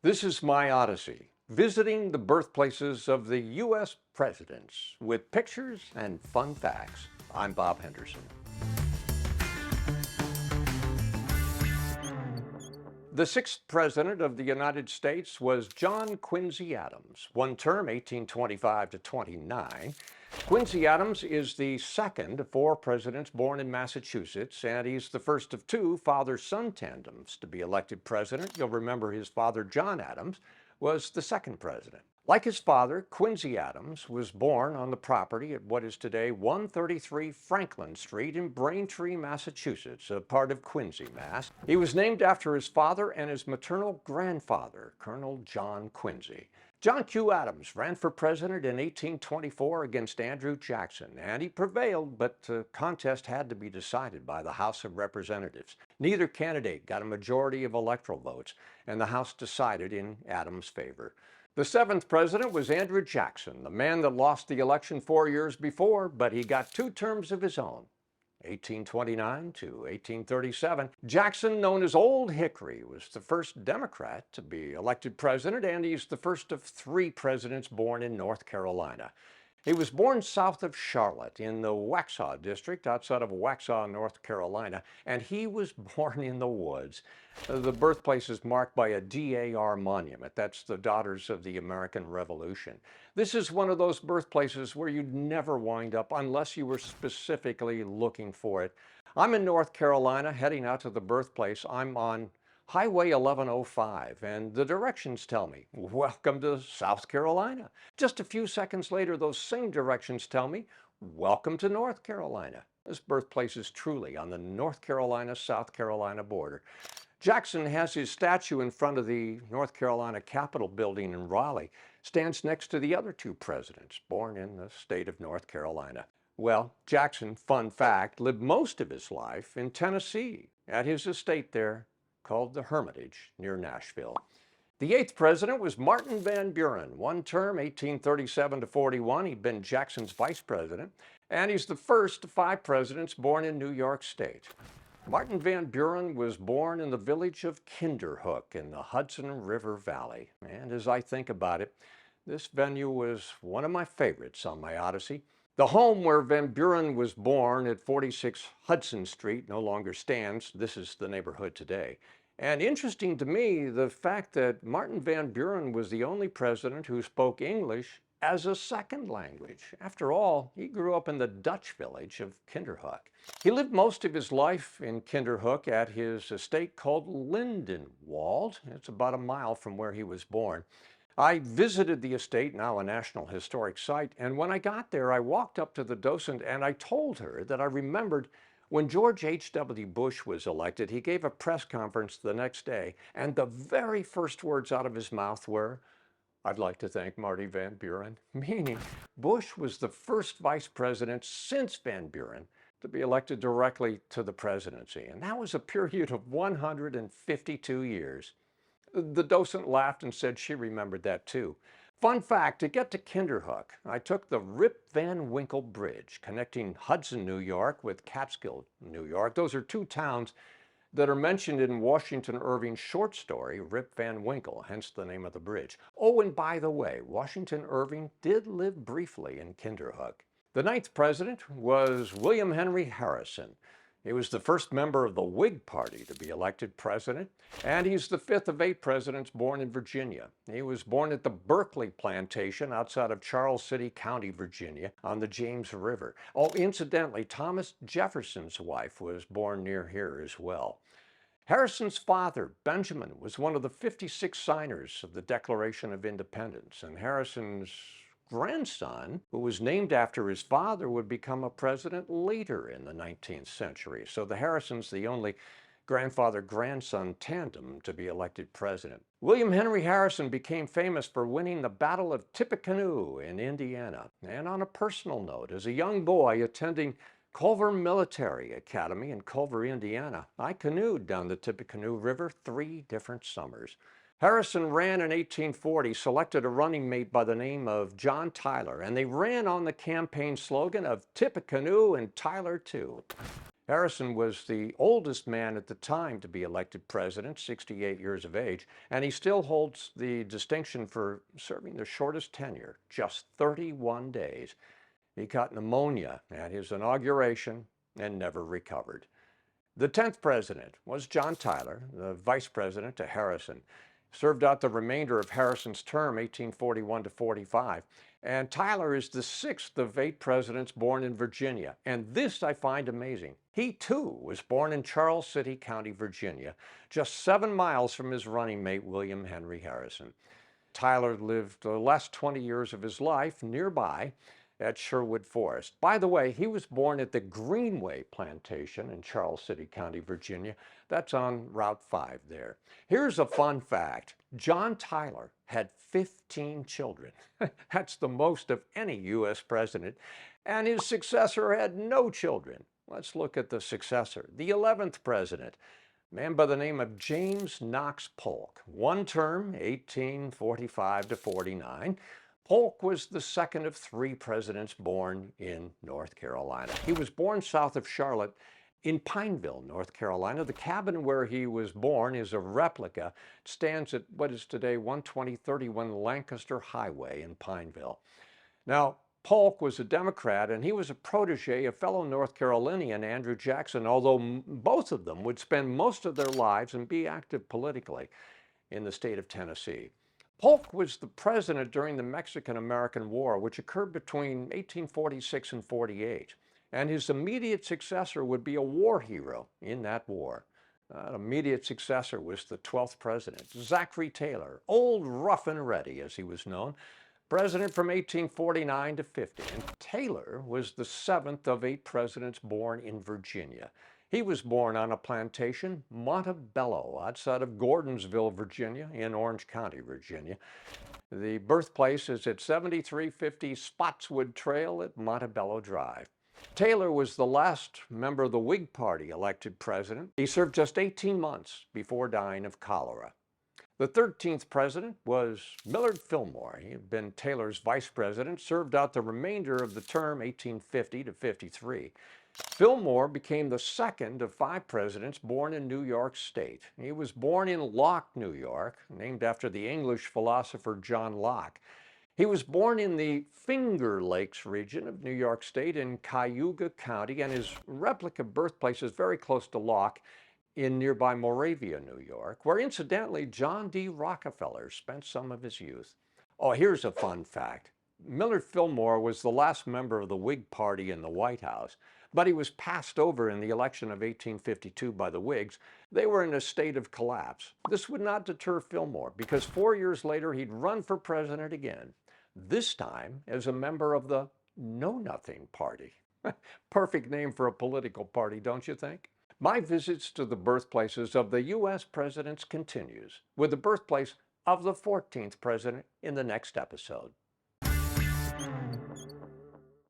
This is my Odyssey, visiting the birthplaces of the U.S. presidents with pictures and fun facts. I'm Bob Henderson. The sixth president of the United States was John Quincy Adams, one term 1825 to 29. Quincy Adams is the second of four presidents born in Massachusetts, and he's the first of two father-son tandems to be elected president. You'll remember his father, John Adams, was the second president. Like his father, Quincy Adams was born on the property at what is today 133 Franklin Street in Braintree, Massachusetts, a part of Quincy, Mass. He was named after his father and his maternal grandfather, Colonel John Quincy. John Q. Adams ran for president in 1824 against Andrew Jackson, and he prevailed, but the contest had to be decided by the House of Representatives. Neither candidate got a majority of electoral votes, and the House decided in Adams' favor. The seventh president was Andrew Jackson, the man that lost the election 4 years before, but he got two terms of his own. 1829 to 1837. Jackson, known as Old Hickory, was the first Democrat to be elected president, and he's the first of three presidents born in North Carolina. He was born south of Charlotte in the Waxhaw district outside of Waxhaw, North Carolina, and he was born in the woods. The birthplace is marked by a DAR monument. That's the Daughters of the American Revolution. This is one of those birthplaces where you'd never wind up unless you were specifically looking for it. I'm in North Carolina heading out to the birthplace. I'm on Highway 1105, and the directions tell me, welcome to South Carolina. Just a few seconds later, those same directions tell me, welcome to North Carolina. This birthplace is truly on the North Carolina-South Carolina border. Jackson has his statue in front of the North Carolina Capitol building in Raleigh, stands next to the other two presidents born in the state of North Carolina. Well, Jackson, fun fact, lived most of his life in Tennessee at his estate there, called the Hermitage near Nashville. The eighth president was Martin Van Buren, one term 1837 to 41. He'd been Jackson's vice president, and he's the first of five presidents born in New York State. Martin Van Buren was born in the village of Kinderhook in the Hudson River Valley. And as I think about it, this venue was one of my favorites on my Odyssey. The home where Van Buren was born at 46 Hudson Street no longer stands. This is the neighborhood today. And interesting to me, the fact that Martin Van Buren was the only president who spoke English as a second language. After all, he grew up in the Dutch village of Kinderhook. He lived most of his life in Kinderhook at his estate called Lindenwald. It's about a mile from where he was born. I visited the estate, now a National Historic Site, and when I got there, I walked up to the docent and I told her that I remembered when George H.W. Bush was elected, he gave a press conference the next day, and the very first words out of his mouth were, "I'd like to thank Marty Van Buren," meaning Bush was the first vice president since Van Buren to be elected directly to the presidency, and that was a period of 152 years. The docent laughed and said she remembered that too. Fun fact, to get to Kinderhook, I took the Rip Van Winkle Bridge, connecting Hudson, New York with Catskill, New York. Those are two towns that are mentioned in Washington Irving's short story, Rip Van Winkle, hence the name of the bridge. Oh, and by the way, Washington Irving did live briefly in Kinderhook. The ninth president was William Henry Harrison. He was the first member of the Whig Party to be elected president, and he's the fifth of eight presidents born in Virginia. He was born at the Berkeley Plantation outside of Charles City County, Virginia, on the James River. Oh, incidentally, Thomas Jefferson's wife was born near here as well. Harrison's father, Benjamin, was one of the 56 signers of the Declaration of Independence, and Harrison's grandson, who was named after his father, would become a president later in the 19th century. So the Harrisons, the only grandfather-grandson tandem to be elected president. William Henry Harrison became famous for winning the Battle of Tippecanoe in Indiana. And on a personal note, as a young boy attending Culver Military Academy in Culver, Indiana, I canoed down the Tippecanoe River 3 different summers. Harrison ran in 1840, selected a running mate by the name of John Tyler, and they ran on the campaign slogan of Tippecanoe and Tyler too. Harrison was the oldest man at the time to be elected president, 68 years of age, and he still holds the distinction for serving the shortest tenure, just 31 days. He caught pneumonia at his inauguration and never recovered. The 10th president was John Tyler, the vice president to Harrison. Served out the remainder of Harrison's term, 1841 to 45. And Tyler is the 6th of 8 presidents born in Virginia. And this I find amazing. He too was born in Charles City County, Virginia, just 7 miles from his running mate, William Henry Harrison. Tyler lived the last 20 years of his life nearby at Sherwood Forest. By the way, he was born at the Greenway Plantation in Charles City County, Virginia. That's on Route 5 there. Here's a fun fact. John Tyler had 15 children. That's the most of any U.S. president. And his successor had no children. Let's look at the successor, the 11th president, a man by the name of James Knox Polk. One term, 1845 to 49. Polk was the second of 3 presidents born in North Carolina. He was born south of Charlotte in Pineville, North Carolina. The cabin where he was born is a replica. It stands at what is today 12031 Lancaster Highway in Pineville. Now, Polk was a Democrat, and he was a protege of fellow North Carolinian Andrew Jackson, although both of them would spend most of their lives and be active politically in the state of Tennessee. Polk was the president during the Mexican-American War, which occurred between 1846 and 48, and his immediate successor would be a war hero in that war. That immediate successor was the 12th president, Zachary Taylor, Old Rough and Ready, as he was known, president from 1849 to 50. And Taylor was the 7th of 8 presidents born in Virginia. He was born on a plantation, Montebello, outside of Gordonsville, Virginia, in Orange County, Virginia. The birthplace is at 7350 Spotswood Trail at Montebello Drive. Taylor was the last member of the Whig Party elected president. He served just 18 months before dying of cholera. The 13th president was Millard Fillmore. He had been Taylor's vice president, served out the remainder of the term, 1850 to 53. Fillmore became the second of 5 presidents born in New York State. He was born in Locke, New York, named after the English philosopher John Locke. He was born in the Finger Lakes region of New York State in Cayuga County, and his replica birthplace is very close to Locke in nearby Moravia, New York, where incidentally John D. Rockefeller spent some of his youth. Oh, here's a fun fact. Millard Fillmore was the last member of the Whig Party in the White House, but he was passed over in the election of 1852 by the Whigs. They were in a state of collapse. This would not deter Fillmore, because 4 years later he'd run for president again, this time as a member of the Know-Nothing Party. Perfect name for a political party, don't you think? My visits to the birthplaces of the U.S. presidents continues with the birthplace of the 14th president in the next episode.